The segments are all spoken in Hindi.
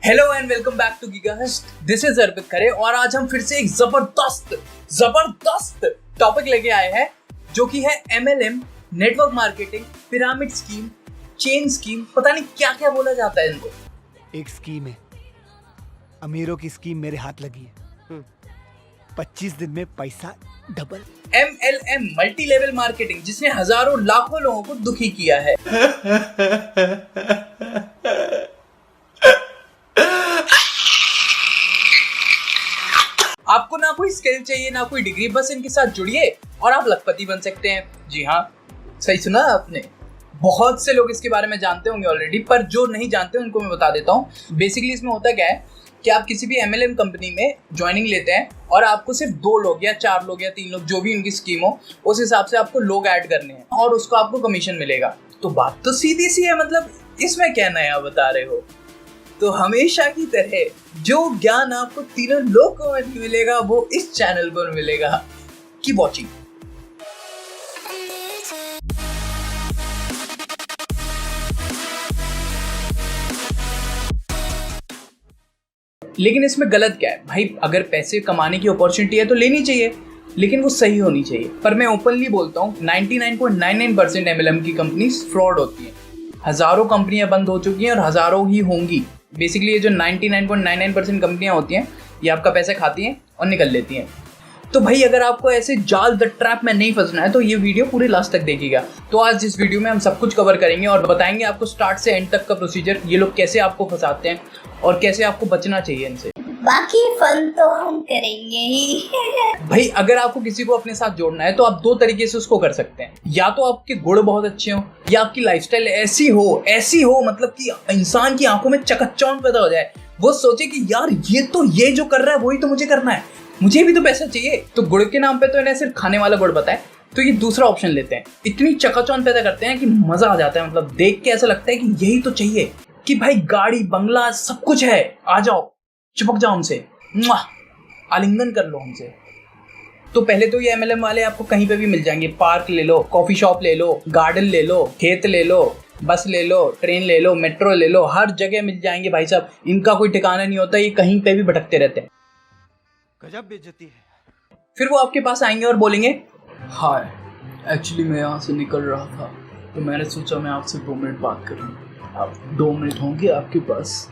Hello and welcome back to गीगाहस्ट। दिस इज अर्पित खरे और आज हम फिर से एक जबरदस्त टॉपिक लेके आए हैं जो कि है MLM, network marketing, pyramid scheme, chain scheme, पता नहीं क्या क्या बोला जाता है इनको। एक स्कीम है, अमीरों की स्कीम मेरे हाथ लगी है। 25 दिन में पैसा double. MLM, multi level marketing, जिसने हजारों लाखों लोगों को दुखी किया है। आपको ना कोई स्किल चाहिए ना कोई डिग्री, बस इनके साथ जुड़िए और आप लखपति बन सकते हैं। जी हाँ, सही सुना आपने। बहुत से लोग इसके बारे में जानते होंगे ऑलरेडी, पर जो नहीं जानते उनको मैं बता देता हूँ। बेसिकली इसमें होता क्या है कि आप किसी भी MLM कंपनी में ज्वाइनिंग लेते हैं और आपको सिर्फ 2 लोग या 4 लोग या 3 लोग, जो भी उनकी स्कीम हो, उस हिसाब से आपको लोग ऐड करने हैं और उसको आपको कमीशन मिलेगा। तो बात तो सीधी सी है, मतलब इसमें क्या नया बता रहे हो। तो हमेशा की तरह जो ज्ञान आपको तीनों लोगों में मिलेगा वो इस चैनल पर मिलेगा। Keep watching. लेकिन इसमें गलत क्या है भाई? अगर पैसे कमाने की अपॉर्चुनिटी है तो लेनी चाहिए, लेकिन वो सही होनी चाहिए। पर मैं ओपनली बोलता हूँ 99.99% MLM की कंपनीज फ्रॉड होती हैं। हजारों कंपनियां बंद हो चुकी हैं और हजारों ही होंगी। बेसिकली ये जो 99.99% कंपनियां होती हैं, ये आपका पैसा खाती हैं और निकल लेती हैं। तो भाई अगर आपको ऐसे जाल द ट्रैप में नहीं फंसना है तो ये वीडियो पूरे लास्ट तक देखिएगा। तो आज इस वीडियो में हम सब कुछ कवर करेंगे और बताएंगे आपको स्टार्ट से एंड तक का प्रोसीजर, ये लोग कैसे आपको फंसाते हैं और कैसे आपको बचना चाहिए इनसे। बाकी फन तो हम करेंगे ही। भाई अगर आपको किसी को अपने साथ जोड़ना है तो आप 2 तरीके से उसको कर सकते हैं। या तो आपके गुण बहुत अच्छे हो या आपकी लाइफस्टाइल ऐसी हो मतलब कि इंसान की आंखों में चकाचौंध पैदा हो जाए। वो सोचे कि यार ये जो कर रहा है वही तो मुझे करना है, मुझे भी तो पैसा चाहिए। तो गुड़ के नाम पे तो इन्हें सिर्फ खाने वाला गुड़ पता है, तो ये दूसरा ऑप्शन लेते हैं। इतनी चकाचौंध पैदा करते हैं कि मजा आ जाता है। मतलब देख के ऐसा लगता है कि यही तो चाहिए, कि भाई गाड़ी बंगला सब कुछ है, आ जाओ चिपक जाओ हमसे, आलिंगन कर लो हमसे। तो पहले तो ये MLM वाले आपको कहीं पे भी मिल जाएंगे। पार्क ले लो, कॉफी शॉप ले लो, गार्डन ले लो, खेत ले लो, बस ले लो, ट्रेन ले लो, मेट्रो ले लो, हर जगह मिल जाएंगे भाई साहब। इनका कोई ठिकाना नहीं होता, ये कहीं पे भी भटकते रहते हैं। गजब बेइज्जती है। फिर वो आपके पास आएंगे और बोलेंगे, हाय एक्चुअली मैं यहाँ से निकल रहा था तो मैंने सोचा मैं आपसे 2 मिनट बात कर लूँ। आप 2 मिनट होंगे आपके पास?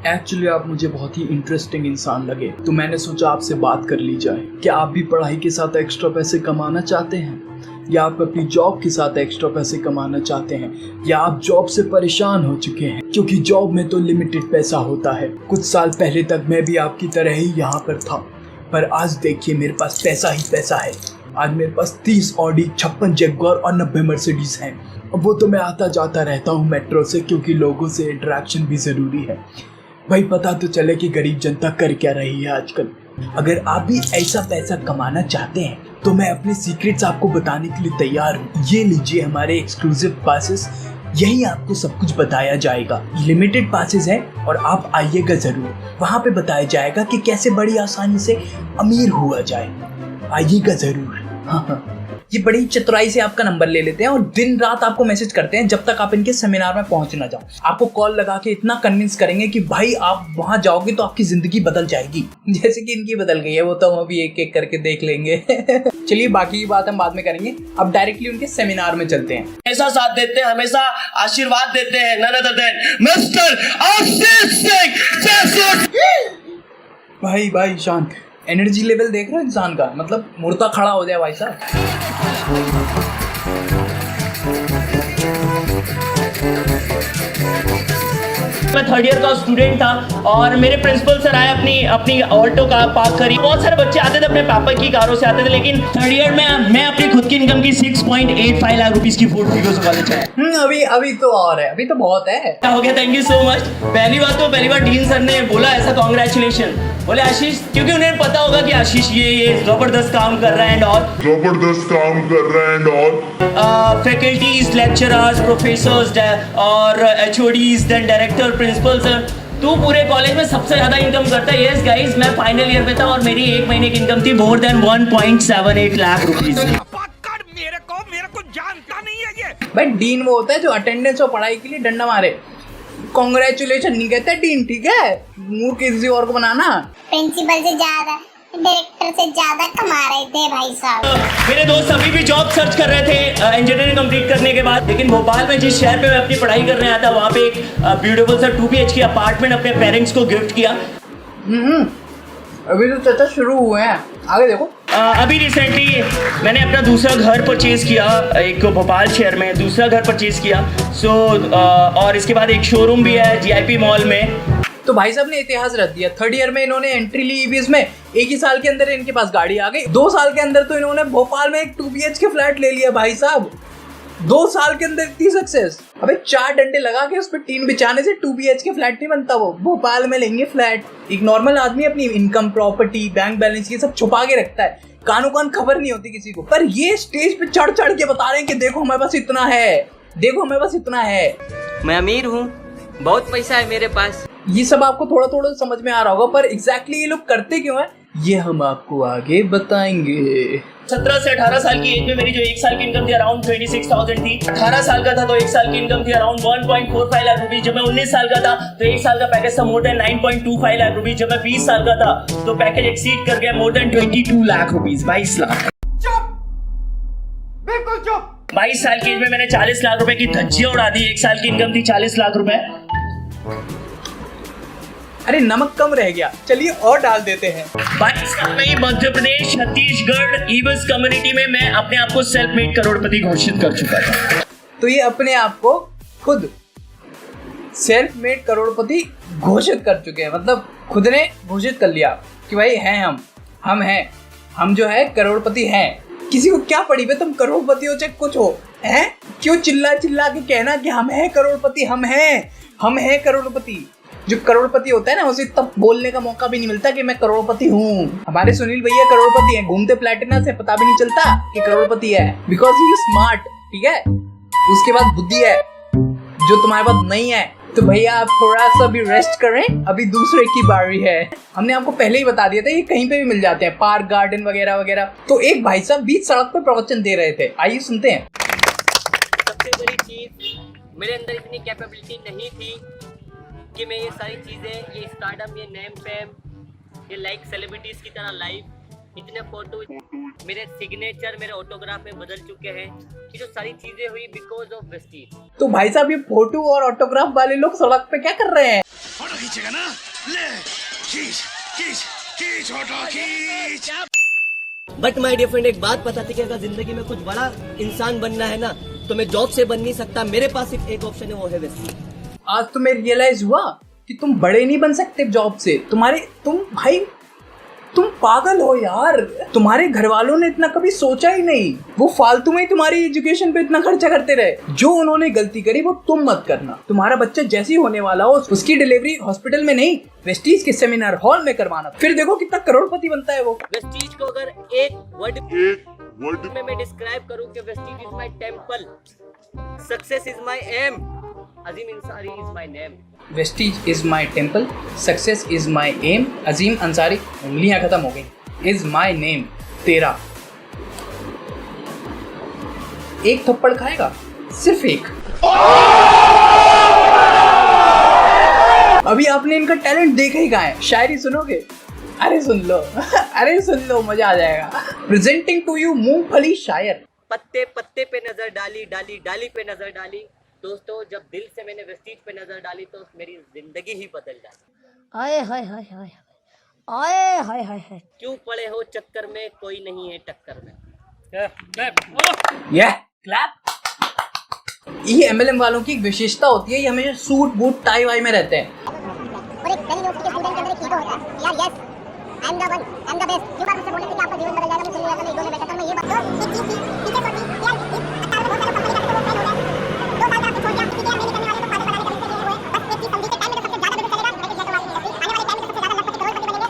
एक्चुअली आप मुझे बहुत ही इंटरेस्टिंग इंसान लगे तो मैंने सोचा आपसे बात कर ली जाए। क्या आप भी पढ़ाई के साथ एक्स्ट्रा पैसे कमाना चाहते हैं, या आप अपनी जॉब के साथ एक्स्ट्रा पैसे कमाना चाहते हैं, या आप जॉब से परेशान हो चुके हैं? क्योंकि जॉब में तो लिमिटेड पैसा होता है। कुछ साल पहले तक मैं भी आपकी तरह ही यहाँ पर था, पर आज देखिए मेरे पास पैसा ही पैसा है। आज मेरे पास 30 ऑडी, 56 जगुआर और 90 मर्सिडीज हैं। वो तो मैं आता जाता रहता हूँ मेट्रो से, क्योंकि लोगों से इंटरेक्शन भी ज़रूरी है भाई, पता तो चले कि गरीब जनता कर क्या रही है आजकल। अगर आप भी ऐसा पैसा कमाना चाहते हैं तो मैं अपने सीक्रेट्स आपको बताने के लिए तैयार हूँ। ये लीजिए हमारे एक्सक्लूसिव पासेस, यही आपको सब कुछ बताया जाएगा। लिमिटेड पासेस है और आप आइएगा ज़रूर। वहाँ पे बताया जाएगा कि कैसे बड़ी आसानी से अमीर हुआ जाए। आइएगा ज़रूर। हाँ, ये बड़ी चतुराई से आपका नंबर ले लेते हैं और दिन रात आपको मैसेज करते हैं जब तक आप इनके सेमिनार में पहुंच ना जाओ। आपको कॉल लगा के इतना कन्विंस करेंगे कि भाई आप वहां जाओगे तो आपकी जिंदगी बदल जाएगी, जैसे कि इनकी बदल गई है। वो तो हम अभी एक एक करके देख लेंगे। चलिए बाकी की बात हम बाद में करेंगे, अब डायरेक्टली उनके सेमिनार में चलते हैं। हमेशा साथ देते हैं, हमेशा आशीर्वाद देते हैं, none other than mister Ashish Singh. भाई शांत। एनर्जी लेवल देख रहे हो इंसान का, मतलब मुर्दा खड़ा हो जाए भाई साहब। मैं 3rd ईयर का स्टूडेंट था और मेरे प्रिंसिपल सर आए अपनी ऑल्टो कार पार्क करी। बहुत सारे बच्चे आते थे, अपने पापा की कारों से आते थे, लेकिन 3rd ईयर में मैं अपनी खुद की इनकम की 6.85 लाख रुपीस की फोर्ड फिगर्स कॉलेज है। अभी तो और है, अभी तो बहुत है। हो गया, थैंक यू सो मच। पहली बार डीन सर ने बोला ऐसा कॉन्ग्रेचुलेशन, बोले आशीष, क्योंकि उन्हें पता होगा कि आशीष ये जबरदस्त काम कर रहा है and all faculties, lecturers, professors और HODs, then director, principal sir, तू पूरे कॉलेज में सबसे ज्यादा इनकम करता है। यस गाइस, मैं फाइनल ईयर में था और मेरी 1 महीने की इनकम थी मोर देन 1.78 लाख रुपीज। मेरे को जानता नहीं है ये। भाई डीन वो होता है जो अटेंडेंस और पढ़ाई के लिए डंडा मारे। कॉन्ग्रेचुलेशन नहीं कहते डीन, ठीक है? मूड किसी और को बनाना। प्रिंसिपल से ज्यादा, डायरेक्टर से ज्यादा कमा रहे थे भाई साहब। मेरे दोस्त अभी भी जॉब सर्च कर रहे थे इंजीनियरिंग कंप्लीट करने के बाद, लेकिन भोपाल में जिस शहर पे मैं अपनी पढ़ाई करने आया था वहाँ पे एक ब्यूटीफुल सा 2 BHK अपार्टमेंट अपने पेरेंट्स को गिफ्ट किया। अभी तो चर्चा शुरू हुए हैं, आगे देखो। अभी रिसेंटली मैंने अपना दूसरा घर परचेज किया, एक भोपाल शहर में दूसरा घर परचेज किया। और इसके बाद एक शोरूम भी है GIP मॉल में। तो भाई साहब ने इतिहास रच दिया। 3rd ईयर में इन्होंने एंट्री ली EVs में, 1 ही साल के अंदर इनके पास गाड़ी आ गई। 2 साल के अंदर तो इन्होंने भोपाल में एक 2 BHK फ्लैट ले लिया भाई साहब। 2 साल के अंदर इतनी सक्सेस। अबे 4 डंडे लगा के उस पर टीन बिछाने से 2 BHK फ्लैट नहीं बनता। वो भोपाल में लेंगे फ्लैट। एक नॉर्मल आदमी अपनी इनकम, प्रॉपर्टी, बैंक बैलेंस ये सब छुपा के रखता है, कानों कान खबर नहीं होती किसी को। पर ये स्टेज पे चढ़ चढ़ के बता रहे हैं कि देखो हमारे पास इतना है, देखो हमारे पास इतना है, मैं अमीर हूँ, बहुत पैसा है मेरे पास। ये सब आपको थोड़ा थोड़ा समझ में आ रहा होगा, पर एग्जैक्टली ये लोग करते क्यों हैं ये हम आपको आगे बताएंगे। 17 से 18 साल की एज में मेरी जो 1 साल की इनकम थी अराउंड 26,000 थी। 18 साल का था तो 1 साल की इनकम थी अराउंड 1.45 लाख रुपीज। जब मैं 19 साल का था तो 1 साल का पैकेज था मोर देन 9.25 लाख रुपीज। जब मैं 20 साल का था तो पैकेज एक्सीड कर गया more than 22 lakh rupees. 22 lakh. चुप, बिल्कुल चुप। 22 साल की एज में मैंने 40 लाख रुपए की धज्जियां उड़ा दी। 1 साल की इनकम थी 40 लाख रुपए। अरे नमक कम रह गया, चलिए और डाल देते हैं। 22 साल में ही मध्य प्रदेश, छत्तीसगढ़ ईवस कम्युनिटी में मैं अपने आप को सेल्फ मेड करोड़पति घोषित कर चुका था। तो ये अपने आप को खुद सेल्फ मेड करोड़पति घोषित कर चुके हैं, मतलब खुद ने घोषित कर लिया कि भाई हैं हम हैं, हम जो है करोड़पति हैं। किसी को क्या पड़ी बे, तुम करोड़पति हो चाहे कुछ हो, हैं? क्यों चिल्ला चिल्ला के कहना कि हम हैं करोड़पति, हम हैं करोड़पति। जो करोड़पति होता है ना उसे तब बोलने का मौका भी नहीं मिलता कि मैं करोड़पति हूँ। हमारे सुनील भैया करोड़पति हैं, घूमते प्लेटिना से पता भी नहीं चलता कि करोड़पति है, बिकॉज ही इज स्मार्ट, ठीक है? उसके बाद बुद्धि है जो तुम्हारे पास नहीं है। तो भैया आप थोड़ा सा भी रेस्ट करें, अभी दूसरे की बारी है। हमने आपको पहले ही बता दिया था ये कहीं पे भी मिल जाते हैं, पार्क, गार्डन वगैरह वगैरह। तो एक भाई साहब बीच सड़क पे प्रवचन दे रहे थे, आइए सुनते हैं। सबसे बड़ी चीज, मेरे अंदर इतनी कैपेबिलिटी नहीं थी कि मैं ये सारी चीज़ें, ये स्टारडम, ये नेम फेम, ये लाइक सेलिब्रिटीज की तरह लाइव, इतने फोटो, मेरे सिग्नेचर, मेरे ऑटोग्राफ में बदल चुके हैं। ये जो सारी चीजें हुई बिकॉज ऑफ वेस्टीज। तो भाई साहब ये फोटो और ऑटोग्राफ वाले लोग सड़क पे क्या कर रहे हैं? फोटो खींचेगा ना, ले खींच खींच खींच फोटो खींच। बट माय डियर फ्रेंड, एक बात पता थी कि अगर जिंदगी में कुछ बड़ा इंसान बनना है ना तो मैं जॉब से बन नहीं सकता। मेरे पास सिर्फ एक ऑप्शन है, वो है वेस्टीज। आज तुम्हें रियलाइज हुआ कि तुम बड़े नहीं बन सकते जॉब से। तुम पागल हो यार। तुम्हारे घर वालों ने इतना कभी सोचा ही नहीं, वो फालतू में ही तुम्हारी एजुकेशन पे इतना खर्चा करते रहे। जो उन्होंने गलती करी वो तुम मत करना। तुम्हारा बच्चा जैसे ही होने वाला हो उसकी डिलीवरी हॉस्पिटल में नहीं, वेस्टीज के सेमिनार हॉल में करवाना, फिर देखो कितना करोड़पति बनता है वो। वेस्टीज को अगर एक वर्ड में मैं डिस्क्राइब करूं कि Vestige is my temple, success is my aim, Azeem Ansari is my name. Vestige is my temple, success is my aim, Azeem Ansari, उंगलियां खत्म हो गई, इज माई नेम। तेरा एक थप्पड़ खाएगा, सिर्फ एक। अभी आपने इनका टैलेंट देखा ही कहाँ है? शायरी सुनोगे? अरे सुन लो अरे सुन लो, मजा आ जाएगा। प्रेजेंटिंग टू यू मूंगफली शायर। पत्ते पत्ते पे नजर डाली, डाली डाली पे नजर डाली। दोस्तों, जब दिल से मैंने वेस्टीज पे नजर डाली तो मेरी जिंदगी ही बदल जाती। आए हाय हाय हाय आए हाय हाय हाय। क्यों पड़े हो चक्कर में, कोई नहीं है टक्कर में। ये क्लैप। ये MLM वालों की एक विशेषता होती है, ये हमेशा सूट बूट टाई वाई में रहते हैं। और एक पहली यूनिवर्सिटी के स्टूडेंट के अंदर एक ईगो होता है यार, yes I am the one, I am the best. जो बात मुझसे बोले थे कि आपका जीवन बदल जाएगा, मुझे नहीं लगा, ईगो में बैठा था मैं। ये बात तो एक चीज थी पीछे सोची यार, इस 18 में बहुत सारे कंपनी का वो फेल हो गया, 2 साल का आपको छोड़ दिया, किसी के नहीं निकलने वाले, तो पार्टी बनाने का लिए हुए। बस एक चीज समझी कि टाइम में सबसे ज्यादा बिजनेस चलेगा, मैं जैसे वाली इंडस्ट्री आने वाले टाइम में सबसे ज्यादा लखपति करोड़पति बनेंगे।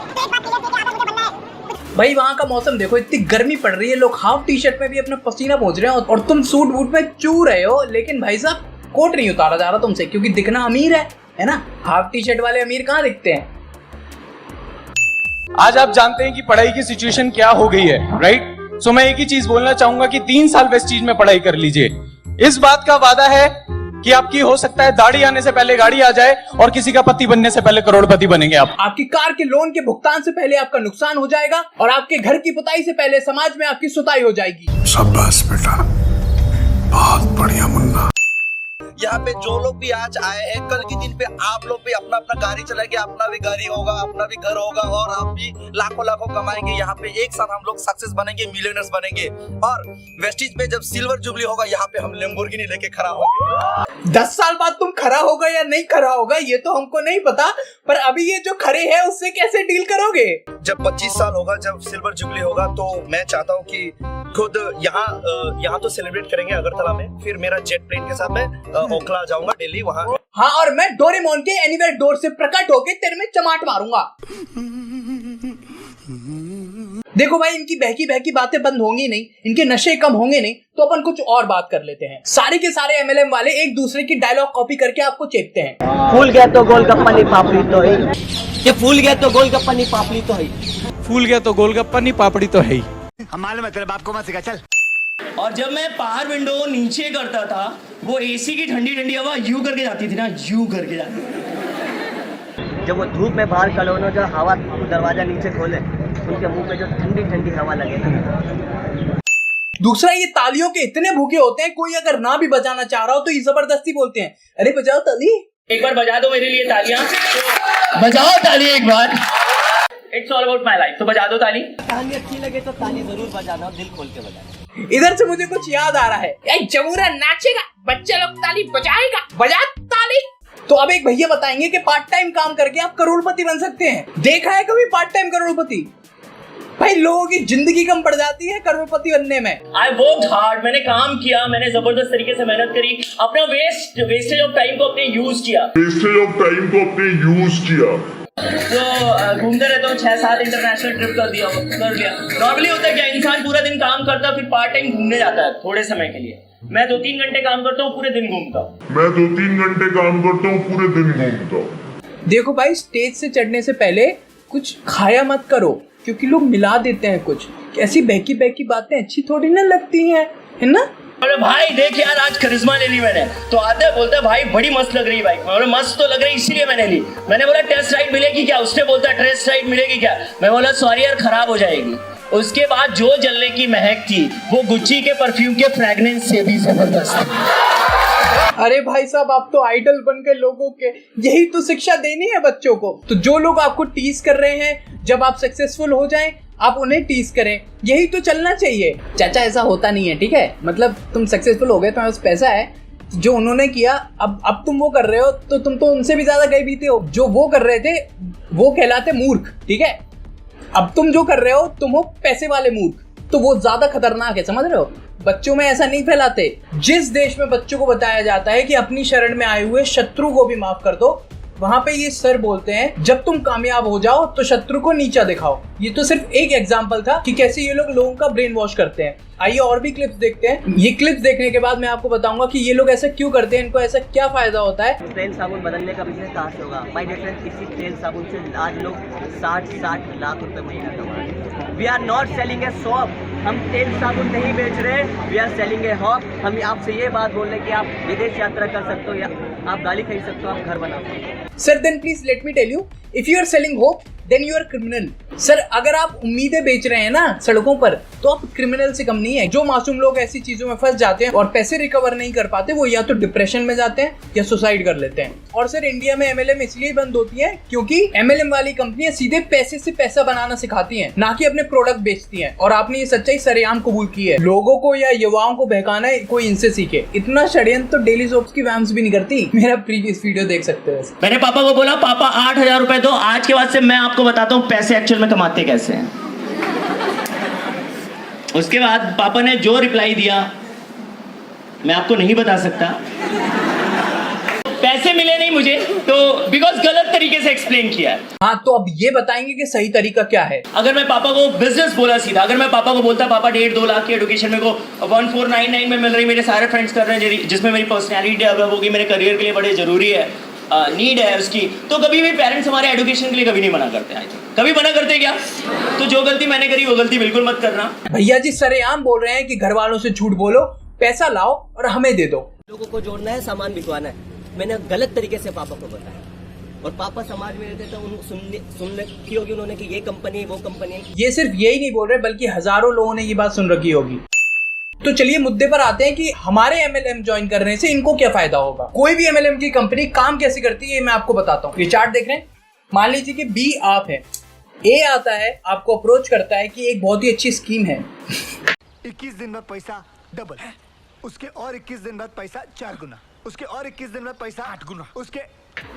तो एक बात क्लियर थी कि आगे मुझे बनना है। भाई वहाँ का मौसम देखो, इतनी गर्मी पड़ रही है, लोग हाफ टी शर्ट में भी अपना पसीना पहुंच रहे हैं और तुम सूट बूट में चू रहे हो। लेकिन भाई साहब कोट नहीं उतारा जा रहा तुमसे, क्योंकि दिखना अमीर है ना? हाफ टी शर्ट वाले अमीर कहाँ दिखते हैं? आज आप जानते हैं कि पढ़ाई की सिचुएशन क्या हो गई है, राइट? सो मैं एक ही चीज बोलना चाहूंगा कि 3 साल वेस्टीज में पढ़ाई कर लीजिए। इस बात का वादा है कि आपकी हो सकता है दाढ़ी आने से पहले गाड़ी आ जाए और किसी का पति बनने से पहले करोड़पति बनेंगे आप। आपकी कार के लोन के भुगतान से पहले आपका नुकसान हो जाएगा और आपके घर की पुताई से पहले समाज में आपकी सुताई हो जाएगी। शाबाश बेटा, बहुत बढ़िया मुन्ना। यहाँ पे जो लोग भी आज आए हैं, कल के दिन पे आप लोग भी अपना अपना गाड़ी चलाएंगे, अपना भी गाड़ी होगा, अपना भी घर होगा और आप भी लाखों लाखों कमाएंगे। यहाँ पे एक साथ हम लोग सक्सेस बनेंगे, मिलियनर्स बनेंगे। और वेस्टिज पे जब सिल्वर जुबली होगा, यहाँ पे हम लैम्बोर्गिनी लेके खड़ा होंगे। 10 साल बाद तुम खड़ा होगा या नहीं खड़ा होगा ये तो हमको नहीं पता, पर अभी ये जो खड़े हैं उससे कैसे डील करोगे? जब 25 साल होगा, जब सिल्वर जुबली होगा, तो मैं चाहता हूँ कि खुद यहाँ तो सेलिब्रेट करेंगे अगरतला में, फिर मेरा जेट प्लेन के साथ मैं ओखला जाऊंगा, दिल्ली वहाँ। हाँ, और मैं डोरेमोन के एनीवेयर डोर से प्रकट होके तेरे में चमाट मारूंगा। देखो भाई, इनकी बहकी बहकी बातें बंद होंगी नहीं, इनके नशे कम होंगे नहीं, तो अपन कुछ और बात कर लेते हैं। सारे के सारे एमएलएम वाले एक दूसरे की डायलॉग कॉपी करके आपको चेपते हैं। फूल गया तो गोलगप्पा नहीं पापड़ी तो है, ये फूल गया तो गोलगप्पा नहीं पापड़ी तो है, फूल गया तो गोलगप्पा नहीं पापड़ी तो है ही। हम मालूम है तेरे बाप को मत सिखा, चल। और जब मैं पावर विंडो नीचे करता था, वो एसी की ठंडी ठंडी हवा यूं करके जाती थी ना, यूं करके जाती थी। जब वो धूप में बाहर कलोनो जो हवा दरवाजा नीचे खोले, उनके मुंह पे जो ठंडी ठंडी हवा लगे ना। दूसरा, ये तालियों के इतने भूखे होते हैं, कोई अगर ना भी बजाना चाह रहा हो तो ये जबरदस्ती बोलते हैं, अरे बजाओ ताली, एक बार बजा दो मेरे लिए तालियां, बजाओ ताली एक बार। It's all about my life, तो बजा दो ताली। ताली अच्छी लगे तो ताली जरूर बजाना, दिल खोल के बजाना। इधर से मुझे कुछ याद आ रहा है, जमूरा नाचेगा, बच्चे लोग ताली बजाएगा, बजा ताली। तो अब एक भैया बताएंगे कि पार्ट टाइम काम करके आप करोड़पति बन सकते हैं। देखा है कभी पार्ट टाइम करोड़पति? भाई, लोगों की जिंदगी कम पड़ जाती है करोड़पति बनने में। आई वर्कड हार्ड, मैंने काम किया, मैंने जबरदस्त तरीके से मेहनत करी, अपना वेस्टेज ऑफ टाइम को अपने यूज किया। तो घूमते रहता हूँ, 6-7 इंटरनेशनल ट्रिप कर लिया। नॉर्मली होता है क्या, इंसान पूरा दिन काम करता है, फिर पार्ट टाइम घूमने जाता है थोड़े समय के लिए। मैं 2-3 घंटे काम करता हूँ, पूरे दिन घूमता हूँ। देखो भाई, स्टेज से चढ़ने से पहले कुछ खाया मत करो, क्योंकि लोग मिला देते हैं कुछ। ऐसी बहकी बहकी बातें अच्छी थोड़ी ना लगती हैं, है ना? अरे भाई देख यार, आज करिश्मा ले ली मैंने, तो आते हैं बोलता है भाई बड़ी मस्त लग रही है बाइक। मैं बोला मस्त तो लग रही इसीलिए मैंने ली। मैंने बोला टेस्ट राइड मिलेगी क्या? उसने बोलता टेस्ट राइड मिलेगी क्या? मैं बोला सॉरी यार, खराब हो जाएगी। उसके बाद जो जलने की महक थी वो गुच्ची के परफ्यूम के फ्रेगनेंस से भी जबरदस्त। अरे भाई साहब, आप तो आइडल बनकर लोगों के, यही तो शिक्षा देनी है बच्चों को। तो जो लोग आपको टीज कर रहे हैं, जब आप सक्सेसफुल हो जाएं आप उन्हें टीज करें, यही तो चलना चाहिए। चाचा, ऐसा होता नहीं है, ठीक है? मतलब तुम सक्सेसफुल हो गए, तुम्हारे पास पैसा है, जो उन्होंने किया अब तुम वो कर रहे हो, तो तुम तो उनसे भी ज्यादा गए बीते हो। जो वो कर रहे थे वो कहलाते मूर्ख, ठीक है? अब तुम जो कर रहे हो तुम हो पैसे वाले मूर्ख, तो वो ज्यादा खतरनाक है, समझ रहे हो? बच्चों में ऐसा नहीं फैलाते। जिस देश में बच्चों को बताया जाता है कि अपनी शरण में आए हुए शत्रु को भी माफ कर दो, वहां पे ये सर बोलते हैं जब तुम कामयाब हो जाओ तो शत्रु को नीचा दिखाओ। ये तो सिर्फ एक एग्जांपल था कि कैसे ये लोग लोगों का ब्रेन वॉश करते हैं। आइए और भी क्लिप्स देखते हैं। ये क्लिप्स देखने के बाद मैं आपको बताऊंगा कि ये लोग ऐसा क्यों करते हैं, इनको ऐसा क्या फायदा होता है। तेल साबुन बदलने का बिजनेस कहाँ से होगा? माय डियर फ्रेंड्स, इसी तेल साबुन से आज लोग 60 लाख रुपए महीना कमा रहे हैं। We are not selling a shop, हम तेल साबुन नहीं बेच रहे, we are selling a hope. हम आपसे ये बात बोल रहे हैं कि आप विदेश यात्रा कर सकते हो, या आप गाड़ी खरीद सकते हो, आप घर बना सकते हो। Sir, then please let me tell you, if you are selling hope then you are criminal. Sir, अगर आप उम्मीदें बेच रहे हैं ना सड़कों पर, तो आप क्रिमिनल से कम नहीं है। जो मासूम लोग ऐसी चीजों में फंस जाते हैं और पैसे रिकवर नहीं कर पाते, वो या तो डिप्रेशन में जाते हैं या सुसाइड कर लेते हैं। और सर, इंडिया में एमएलएम इसलिए बंद होती है क्योंकि एमएलएम वाली कंपनियां सीधे पैसे से पैसा बनाना सिखाती हैं, ना कि अपने प्रोडक्ट बेचती हैं। और आपने ये सच्चाई सरेआम कबूल की है। लोगों को या युवाओं को बहकाना कोई इनसे सीखे। इतना षड्यंत्र तो डेली सोप्स की वैम्स भी नहीं करती। मेरा प्रीवियस वीडियो देख सकते हैं। मैंने पापा को बोला पापा 8000 रुपए दो, आज के बाद से मैं आपको बताता हूँ पैसे एक्चुअल में कमाते कैसे हैं। उसके बाद पापा ने जो रिप्लाई दिया मैं आपको नहीं बता सकता। पैसे मिले नहीं मुझे, तो बिकॉज गलत तरीके से एक्सप्लेन किया है। हाँ, तो अब ये बताएंगे कि सही तरीका क्या है। अगर मैं पापा को बिजनेस बोला सीधा, अगर मैं पापा को बोलता पापा 1.5-2 लाख की एजुकेशन मेरे को 1499 में मिल रही, मेरे सारे फ्रेंड्स कर रहे हैं, जिसमें मेरी पर्सनैलिटी डेवलप होगी, मेरे करियर के लिए बड़े जरूरी है, नीड है उसकी, तो कभी भी पेरेंट्स हमारे एजुकेशन के लिए कभी नहीं मना करते हैं। कभी मना करते क्या? तो जो गलती मैंने करी वो गलती बिल्कुल मत करना। भैया जी सरेआम बोल रहे हैं कि घर वालों से झूठ बोलो, पैसा लाओ और हमें दे दो। लोगों को जोड़ना है, सामान बिकवाना है। मैंने गलत तरीके से पापा को बताया और पापा समाज में रहते तो सुन रखी होगी उन्होंने कि ये कंपनी वो कंपनी है। ये सिर्फ यही नहीं बोल रहे बल्कि हजारों लोगों ने ये बात सुन रखी होगी। तो चलिए मुद्दे पर आते हैं कि हमारे MLM ज्वाइन करने से इनको क्या फायदा होगा। कोई भी MLM की कंपनी काम कैसे करती है ये मैं आपको बताता हूँ। ये चार्ट देख रहे हैं, मान लीजिए कि B आप है, A आता है, आपको अप्रोच करता है कि एक बहुत ही अच्छी स्कीम है, 21 दिन बाद पैसा डबल, उसके और 21 दिन बाद पैसा 4 गुना, उसके और 21 दिन बाद पैसा 8 गुना, उसके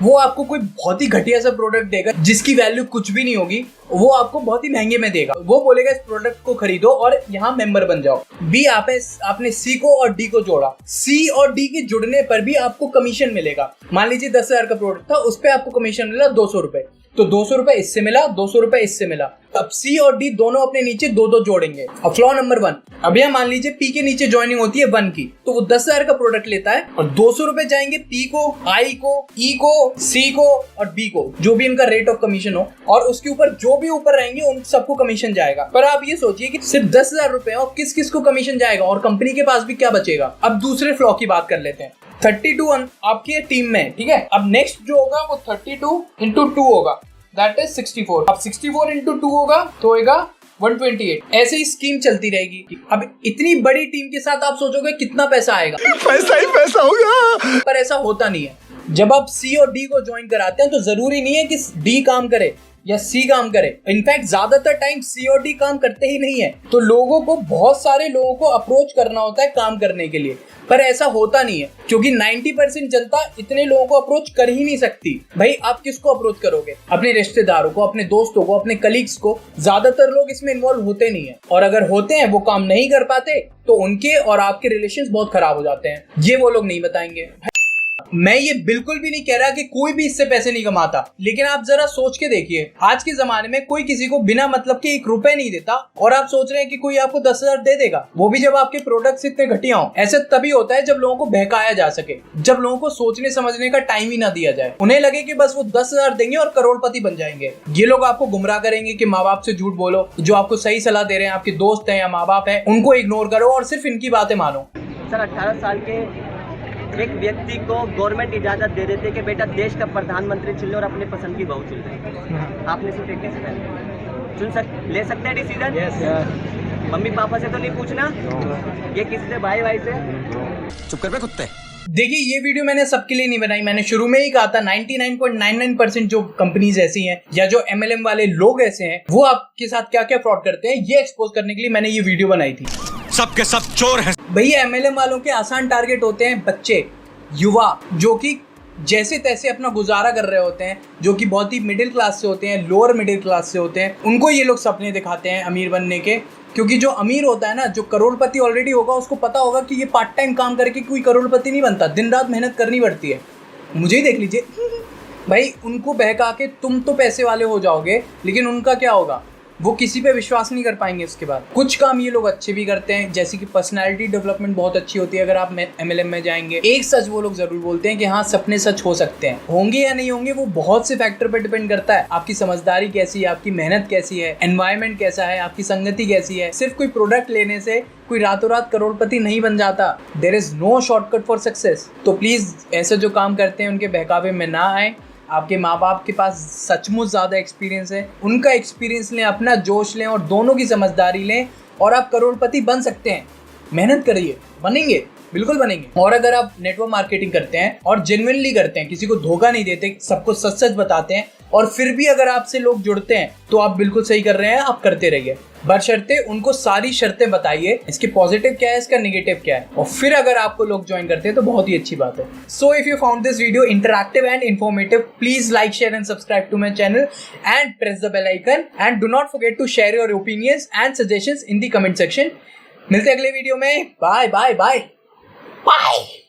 वो आपको कोई बहुत ही घटिया सा प्रोडक्ट देगा जिसकी वैल्यू कुछ भी नहीं होगी, वो आपको बहुत ही महंगे में देगा। वो बोलेगा इस प्रोडक्ट को खरीदो और यहाँ मेंबर बन जाओ। बी आपने सी को और डी को जोड़ा, सी और डी के जुड़ने पर भी आपको कमीशन मिलेगा। मान लीजिए 10,000 का प्रोडक्ट था, उस पर आपको कमीशन मिला 200 रुपए, तो 200 रुपए इससे मिला, 200 रुपए इससे मिला। अब सी और डी दोनों अपने नीचे 2-2 जोड़ेंगे। अब फ्लॉ नंबर 1, अब यहाँ मान लीजिए पी के नीचे ज्वाइनिंग होती है 1 की, तो वो 10,000 का प्रोडक्ट लेता है और 200 रुपए जाएंगे पी को, आई को, ई को, सी को और बी को, जो भी इनका रेट ऑफ कमीशन हो, और उसके ऊपर जो भी ऊपर रहेंगे उन सबको कमीशन जाएगा। पर आप ये सोचिए कि सिर्फ 10,000 रुपए और किस किस को कमीशन जाएगा और कंपनी के पास भी क्या बचेगा। अब दूसरे फ्लॉ की बात कर लेते हैं। 32 आपकी टीम में, ठीक है। अब नेक्स्ट जो होगा वो 32 into 2 होगा, दैट इज 64। अब 64 into 2 होगा तो होगा 128। ऐसे ही स्कीम चलती रहेगी। अब इतनी बड़ी टीम के साथ आप सोचोगे कितना पैसा आएगा, पैसा ही पैसा होगा, पर ऐसा होता नहीं है। जब आप सी और डी को ज्वाइन कराते हैं तो जरूरी नहीं है कि डी काम करे या सी काम करे। इनफैक्ट ज्यादातर टाइम सी और डी काम करते ही नहीं है, तो लोगों को बहुत सारे लोगों को अप्रोच करना होता है काम करने के लिए, पर ऐसा होता नहीं है क्योंकि 90% जनता इतने लोगों को अप्रोच कर ही नहीं सकती। भाई आप किसको अप्रोच करोगे? अपने रिश्तेदारों को, अपने दोस्तों को, अपने कलीग्स को। ज्यादातर लोग इसमें इन्वॉल्व होते नहीं है, और अगर होते हैं वो काम नहीं कर पाते तो उनके और आपके रिलेशंस बहुत खराब हो जाते हैं। ये वो लोग नहीं बताएंगे। मैं ये बिल्कुल भी नहीं कह रहा कि कोई भी इससे पैसे नहीं कमाता, लेकिन आप जरा सोच के देखिए, आज के जमाने में कोई किसी को बिना मतलब के 1 रुपए नहीं देता, और आप सोच रहे हैं कि कोई आपको 10,000 दे देगा, वो भी जब आपके प्रोडक्ट्स इतने घटिया हो। ऐसे तभी होता है जब लोगों को बहकाया जा सके, जब लोगों को सोचने समझने का टाइम ही ना दिया जाए। उन्हें लगे कि बस वो 10,000 देंगे और करोड़पति बन जाएंगे। ये लोग आपको गुमराह करेंगे कि माँ बाप से झूठ बोलो, जो आपको सही सलाह दे रहे हैं आपके दोस्त हैं या माँ बाप हैं, उनको इग्नोर करो और सिर्फ इनकी बातें मानो। सर 18 साल के एक व्यक्ति को गवर्नमेंट इजाजत दे देते कि बेटा देश का प्रधानमंत्री चुन लो और अपने पसंद की बहू चुन ले। आपने सिर्फ कैसे ले सकते हैं डिसीजन? मम्मी पापा से तो नहीं पूछना, ये किसी से भाई से? चुप कर बे कुत्ते। देखिए ये वीडियो मैंने सबके लिए नहीं बनाई, मैंने शुरू में ही कहा था 99.99% जो कंपनीज ऐसी हैं या जो MLM वाले लोग ऐसे हैं, वो आपके साथ क्या क्या फ्रॉड करते हैं ये एक्सपोज करने के लिए मैंने ये वीडियो बनाई थी। सब के सब चोर हैं। भैया MLM वालों के आसान टारगेट होते हैं बच्चे, युवा, जो कि जैसे तैसे अपना गुजारा कर रहे होते हैं, जो कि बहुत ही मिडिल क्लास से होते हैं, लोअर मिडिल क्लास से होते हैं। उनको ये लोग सपने दिखाते हैं अमीर बनने के, क्योंकि जो अमीर होता है ना, जो करोड़पति ऑलरेडी होगा, उसको पता होगा कि ये पार्ट टाइम काम करके कोई करोड़पति नहीं बनता, दिन रात मेहनत करनी पड़ती है। मुझे ही देख लीजिए भाई, उनको बहका के तुम तो पैसे वाले हो जाओगे, लेकिन उनका क्या होगा? वो किसी पे विश्वास नहीं कर पाएंगे। उसके बाद कुछ काम ये लोग अच्छे भी करते हैं, जैसे कि पर्सनालिटी डेवलपमेंट बहुत अच्छी होती है अगर आप MLM में जाएंगे। एक सच वो लोग जरूर बोलते हैं कि हाँ सपने सच हो सकते हैं, होंगे या नहीं होंगे वो बहुत से फैक्टर पर डिपेंड करता है। आपकी समझदारी कैसी है, आपकी मेहनत कैसी है, एनवायरनमेंट कैसा है, आपकी संगति कैसी है। सिर्फ कोई प्रोडक्ट लेने से कोई रातों रात करोड़पति नहीं बन जाता। There is no shortcut for success. तो प्लीज ऐसे जो काम करते हैं उनके बहकावे में ना आए। आपके माँ बाप के पास सचमुच ज़्यादा एक्सपीरियंस है, उनका एक्सपीरियंस लें, अपना जोश लें और दोनों की समझदारी लें, और आप करोड़पति बन सकते हैं। मेहनत करिए, बनेंगे, बिल्कुल बनेंगे। और अगर आप नेटवर्क मार्केटिंग करते हैं और जेन्युइनली करते हैं, किसी को धोखा नहीं देते, सबको सच सच बताते हैं, और फिर भी अगर आपसे लोग जुड़ते हैं, तो आप बिल्कुल सही कर रहे हैं, आप करते रहिए। बशर्ते उनको सारी शर्तें बताइए, इसके पॉजिटिव क्या है, इसका नेगेटिव क्या है, और फिर अगर आपको लोग ज्वाइन करते हैं तो बहुत ही अच्छी बात है। So if you found this video interactive and informative, please like, share and subscribe to my channel and press the bell icon, and do not forget to share your opinions and suggestions in the comment section. मिलते हैं अगले वीडियो में। Bye bye bye bye.